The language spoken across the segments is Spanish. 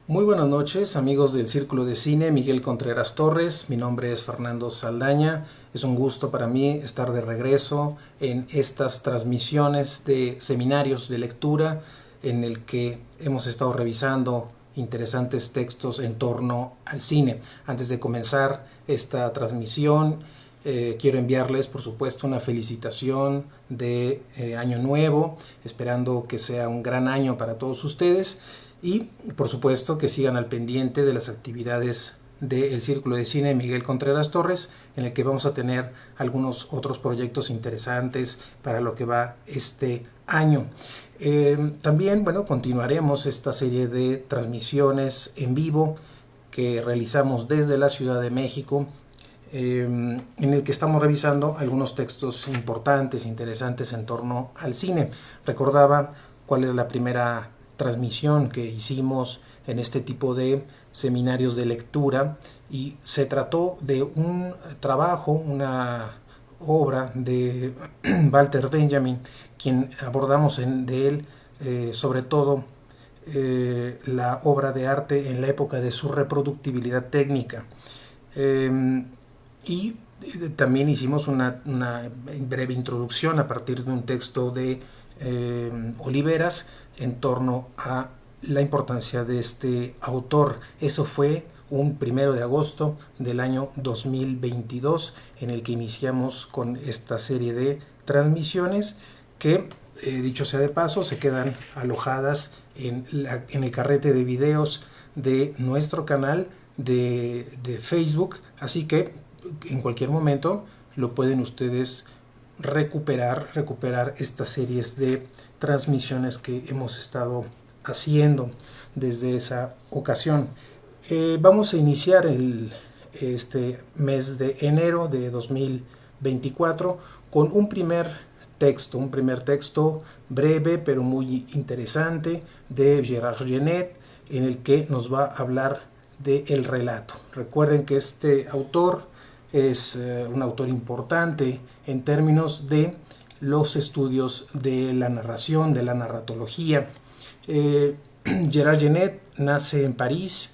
Muy buenas noches, amigos del Círculo de Cine, Miguel Contreras Torres. Mi nombre es Fernando Saldaña. Es un gusto para mí estar de regreso en estas transmisiones de seminarios de lectura en el que hemos estado revisando interesantes textos en torno al cine. Antes de comenzar esta transmisión, quiero enviarles, por supuesto, una felicitación de Año Nuevo, esperando que sea un gran año para todos ustedes. Y por supuesto que sigan al pendiente de las actividades del Círculo de Cine Miguel Contreras Torres, en el que vamos a tener algunos otros proyectos interesantes para lo que va este año. También, bueno, continuaremos esta serie de transmisiones en vivo que realizamos desde la Ciudad de México, en el que estamos revisando algunos textos importantes, interesantes en torno al cine. Recordaba cuál es la primera transmisión que hicimos en este tipo de seminarios de lectura y se trató de un trabajo, una obra de Walter Benjamin, quien abordamos de él sobre todo la obra de arte en la época de su reproductibilidad técnica. Y también hicimos una breve introducción a partir de un texto de Oliveras en torno a la importancia de este autor. Eso fue un 1 de agosto del año 2022 en el que iniciamos con esta serie de transmisiones que, dicho sea de paso, se quedan alojadas en el carrete de videos de nuestro canal de Facebook, así que en cualquier momento lo pueden ustedes recuperar estas series de transmisiones que hemos estado haciendo desde esa ocasión. Vamos a iniciar este mes de enero de 2024 con un primer texto breve pero muy interesante de Gérard Genette, en el que nos va a hablar del relato. Recuerden que este autor es un autor importante en términos de los estudios de la narración, de la narratología. Gérard Genette nace en París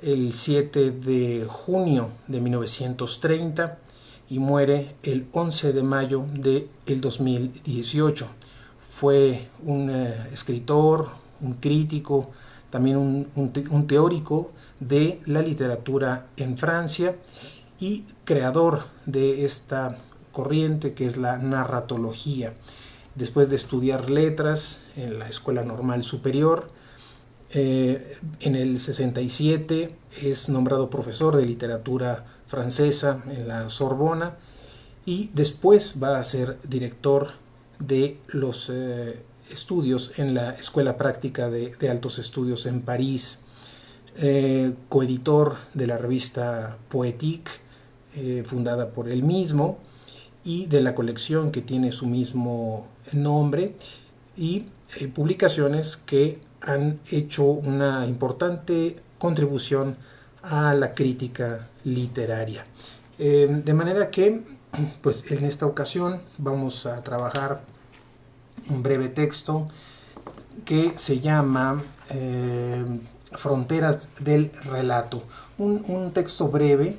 el 7 de junio de 1930 y muere el 11 de mayo del 2018. Fue un escritor, un crítico, también un teórico de la literatura en Francia y creador de esta corriente que es la narratología. Después de estudiar letras en la Escuela Normal Superior, en el 67 es nombrado profesor de literatura francesa en la Sorbona y después va a ser director de los estudios en la Escuela Práctica de Altos Estudios en París, coeditor de la revista Poétique, fundada por él mismo, y de la colección que tiene su mismo nombre, y publicaciones que han hecho una importante contribución a la crítica literaria. De manera que, pues en esta ocasión vamos a trabajar un breve texto que se llama Fronteras del Relato. Un texto breve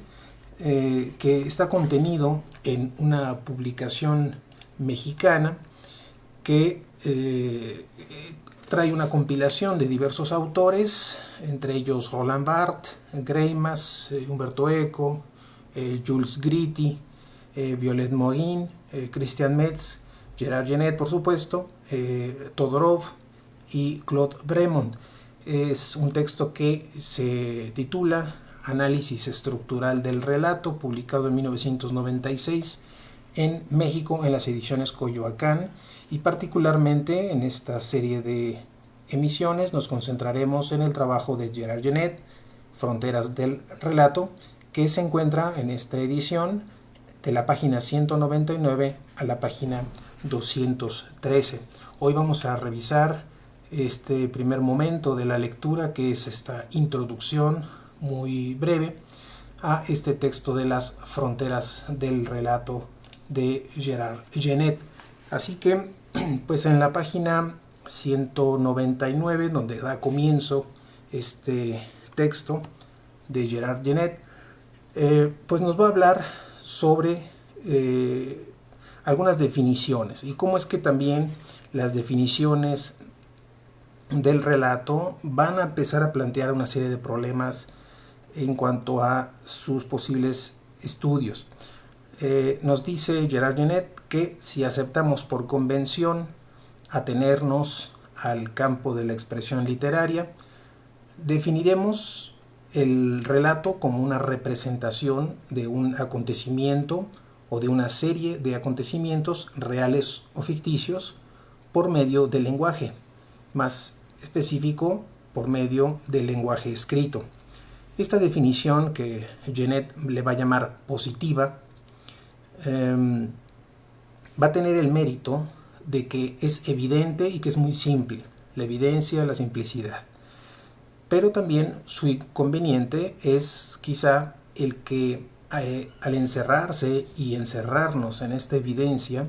que está contenido en una publicación mexicana que trae una compilación de diversos autores, entre ellos Roland Barthes, Greimas, Umberto Eco, Jules Gritti, Violet Morin, Christian Metz, Gérard Genette, por supuesto, Todorov y Claude Bremond. Es un texto que se titula Análisis estructural del relato, publicado en 1996 en México en las ediciones Coyoacán, y particularmente en esta serie de emisiones nos concentraremos en el trabajo de Gérard Genette, Fronteras del Relato, que se encuentra en esta edición de la página 199 a la página 213. Hoy vamos a revisar este primer momento de la lectura, que es esta introducción muy breve a este texto de las fronteras del relato de Gérard Genette. Así que, pues en la página 199, donde da comienzo este texto de Gerard Genette, pues nos va a hablar sobre algunas definiciones y cómo es que también las definiciones del relato van a empezar a plantear una serie de problemas en cuanto a sus posibles estudios. Nos dice Gerard Genette que si aceptamos por convención atenernos al campo de la expresión literaria, definiremos el relato como una representación de un acontecimiento o de una serie de acontecimientos reales o ficticios por medio del lenguaje, más específico por medio del lenguaje escrito. Esta definición, que Genette le va a llamar positiva, va a tener el mérito de que es evidente y que es muy simple, la evidencia, la simplicidad. Pero también su inconveniente es quizá el que al encerrarse y encerrarnos en esta evidencia,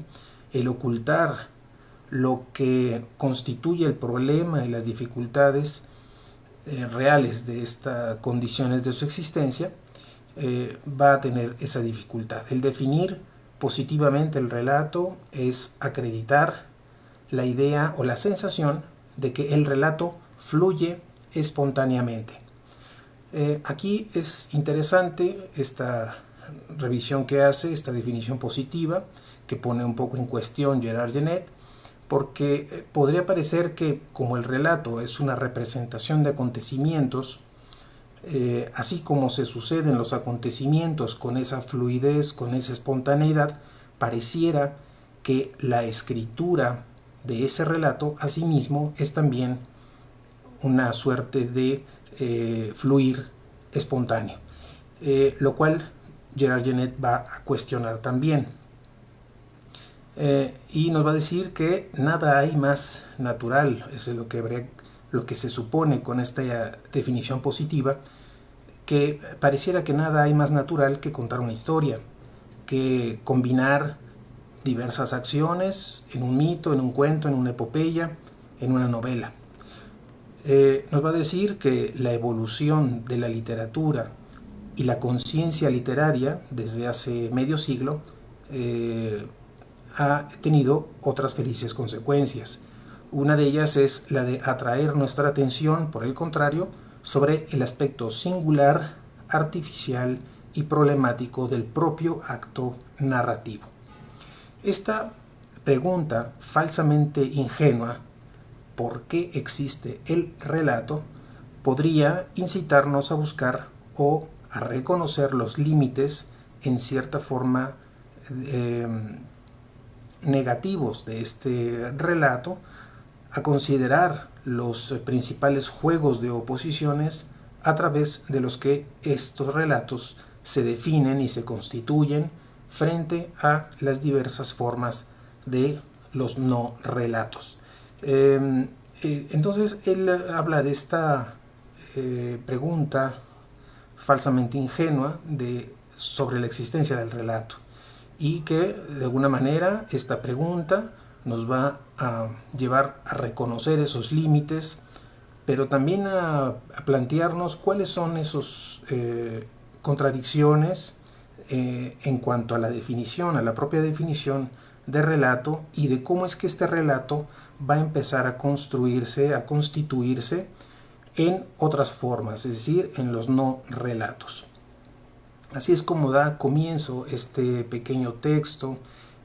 el ocultar lo que constituye el problema y las dificultades reales de estas condiciones de su existencia, va a tener esa dificultad. El definir positivamente el relato es acreditar la idea o la sensación de que el relato fluye espontáneamente. Aquí es interesante esta revisión que hace, esta definición positiva, que pone un poco en cuestión Gerard Genette, porque podría parecer que como el relato es una representación de acontecimientos, así como se suceden los acontecimientos con esa fluidez, con esa espontaneidad, pareciera que la escritura de ese relato asimismo es también una suerte de fluir espontáneo, lo cual Gerard Genette va a cuestionar también. Y nos va a decir que nada hay más natural, eso es lo que se supone con esta definición positiva, que pareciera que nada hay más natural que contar una historia, que combinar diversas acciones en un mito, en un cuento, en una epopeya, en una novela. Nos va a decir que la evolución de la literatura y la conciencia literaria desde hace medio siglo ha tenido otras felices consecuencias. Una de ellas es la de atraer nuestra atención, por el contrario, sobre el aspecto singular, artificial y problemático del propio acto narrativo. Esta pregunta falsamente ingenua, ¿por qué existe el relato?, podría incitarnos a buscar o a reconocer los límites en cierta forma negativos de este relato, a considerar los principales juegos de oposiciones a través de los que estos relatos se definen y se constituyen frente a las diversas formas de los no relatos. Entonces él habla de esta pregunta falsamente ingenua sobre la existencia del relato, y que de alguna manera esta pregunta nos va a llevar a reconocer esos límites, pero también a plantearnos cuáles son esas contradicciones en cuanto a la definición, a la propia definición de relato, y de cómo es que este relato va a empezar a construirse, a constituirse en otras formas, es decir, en los no relatos. Así es como da comienzo este pequeño texto,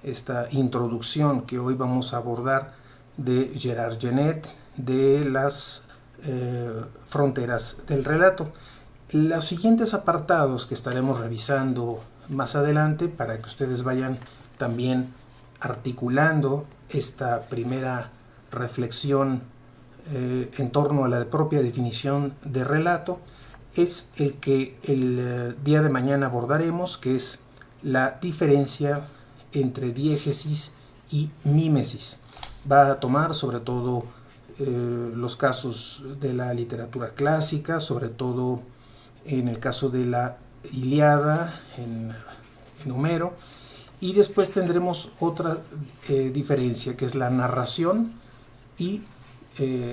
esta introducción que hoy vamos a abordar de Gerard Genette, de las fronteras del relato. Los siguientes apartados que estaremos revisando más adelante, para que ustedes vayan también articulando esta primera reflexión en torno a la propia definición de relato, es el que el día de mañana abordaremos, que es la diferencia entre diégesis y mímesis. Va a tomar sobre todo los casos de la literatura clásica, sobre todo en el caso de la Ilíada en Homero, y después tendremos otra diferencia, que es la narración y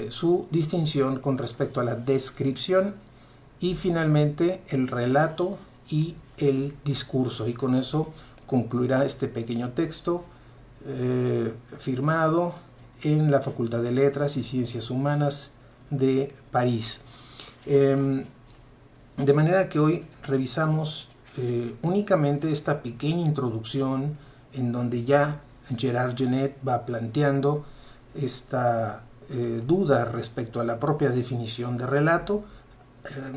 su distinción con respecto a la descripción, y finalmente el relato y el discurso. Y con eso concluirá este pequeño texto firmado en la Facultad de Letras y Ciencias Humanas de París. De manera que hoy revisamos únicamente esta pequeña introducción en donde ya Gerard Genette va planteando esta duda respecto a la propia definición de relato.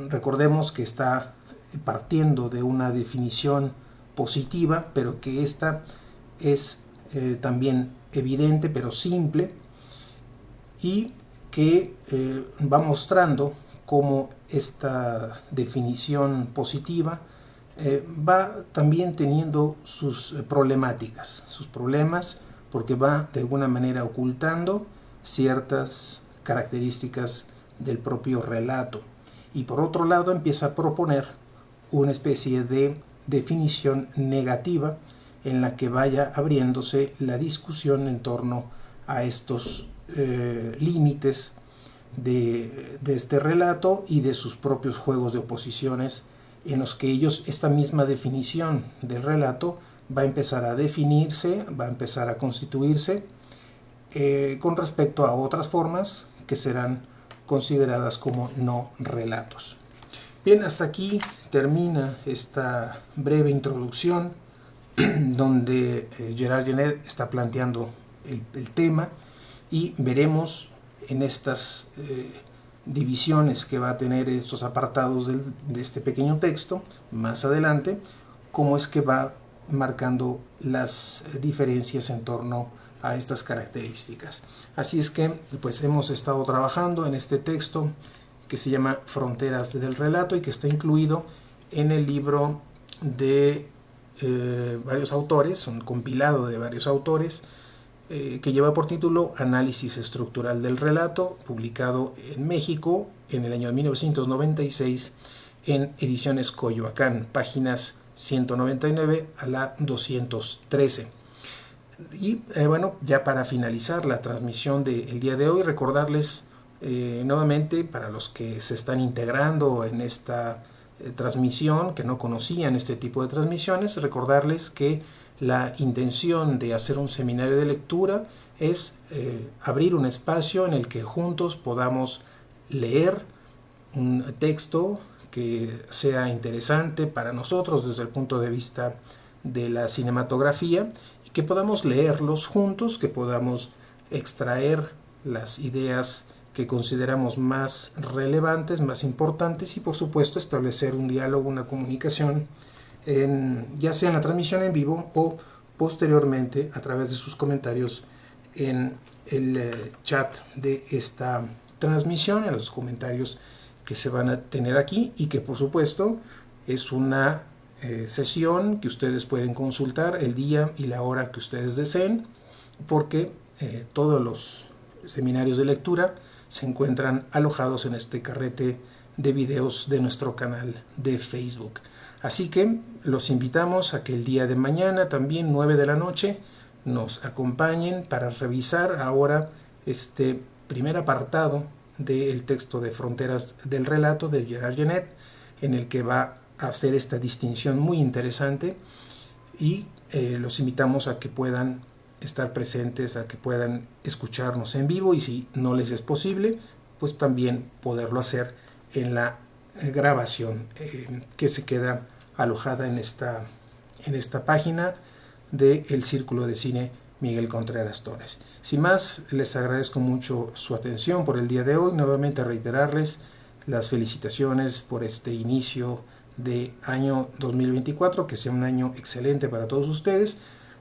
Recordemos que está partiendo de una definición positiva, pero que esta es también evidente pero simple, y que va mostrando cómo esta definición positiva va también teniendo sus problemáticas, sus problemas, porque va de alguna manera ocultando ciertas características del propio relato. Y por otro lado empieza a proponer una especie de definición negativa en la que vaya abriéndose la discusión en torno a estos límites de este relato y de sus propios juegos de oposiciones, en los que esta misma definición del relato va a empezar a definirse, va a empezar a constituirse con respecto a otras formas que serán consideradas como no relatos. Bien, hasta aquí termina esta breve introducción donde Gerard Genette está planteando el tema, y veremos en estas divisiones que va a tener estos apartados de este pequeño texto más adelante, cómo es que va marcando las diferencias en torno a estas características. Así es que pues hemos estado trabajando en este texto que se llama Fronteras del Relato y que está incluido en el libro de varios autores, un compilado de varios autores, que lleva por título Análisis Estructural del Relato, publicado en México en el año 1996 en Ediciones Coyoacán, páginas 199 a la 213. Y bueno, ya para finalizar la transmisión del día de hoy, recordarles nuevamente, para los que se están integrando en esta transmisión, que no conocían este tipo de transmisiones, recordarles que la intención de hacer un seminario de lectura es abrir un espacio en el que juntos podamos leer un texto que sea interesante para nosotros desde el punto de vista de la cinematografía, y que podamos leerlos juntos, que podamos extraer las ideas que consideramos más relevantes, más importantes, y por supuesto establecer un diálogo, una comunicación, ya sea en la transmisión en vivo o posteriormente a través de sus comentarios en el chat de esta transmisión, en los comentarios que se van a tener aquí, y que por supuesto es una sesión que ustedes pueden consultar el día y la hora que ustedes deseen, porque todos los seminarios de lectura se encuentran alojados en este carrete de videos de nuestro canal de Facebook. Así que los invitamos a que el día de mañana, también 9 de la noche, nos acompañen para revisar ahora este primer apartado del texto de Fronteras del Relato de Gerard Genette, en el que va a hacer esta distinción muy interesante, y los invitamos a que puedan estar presentes, a que puedan escucharnos en vivo, y si no les es posible, pues también poderlo hacer en la grabación que se queda alojada en esta página del Círculo de Cine Miguel Contreras Torres. Sin más, les agradezco mucho su atención por el día de hoy. Nuevamente reiterarles las felicitaciones por este inicio de año 2024, que sea un año excelente para todos ustedes,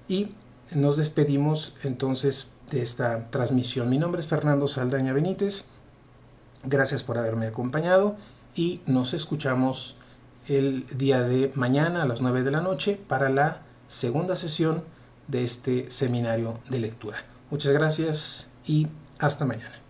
y nos despedimos entonces de esta transmisión. Mi nombre es Fernando Saldaña Benítez, gracias por haberme acompañado, y nos escuchamos el día de mañana a las 9 de la noche para la segunda sesión de este seminario de lectura. Muchas gracias y hasta mañana.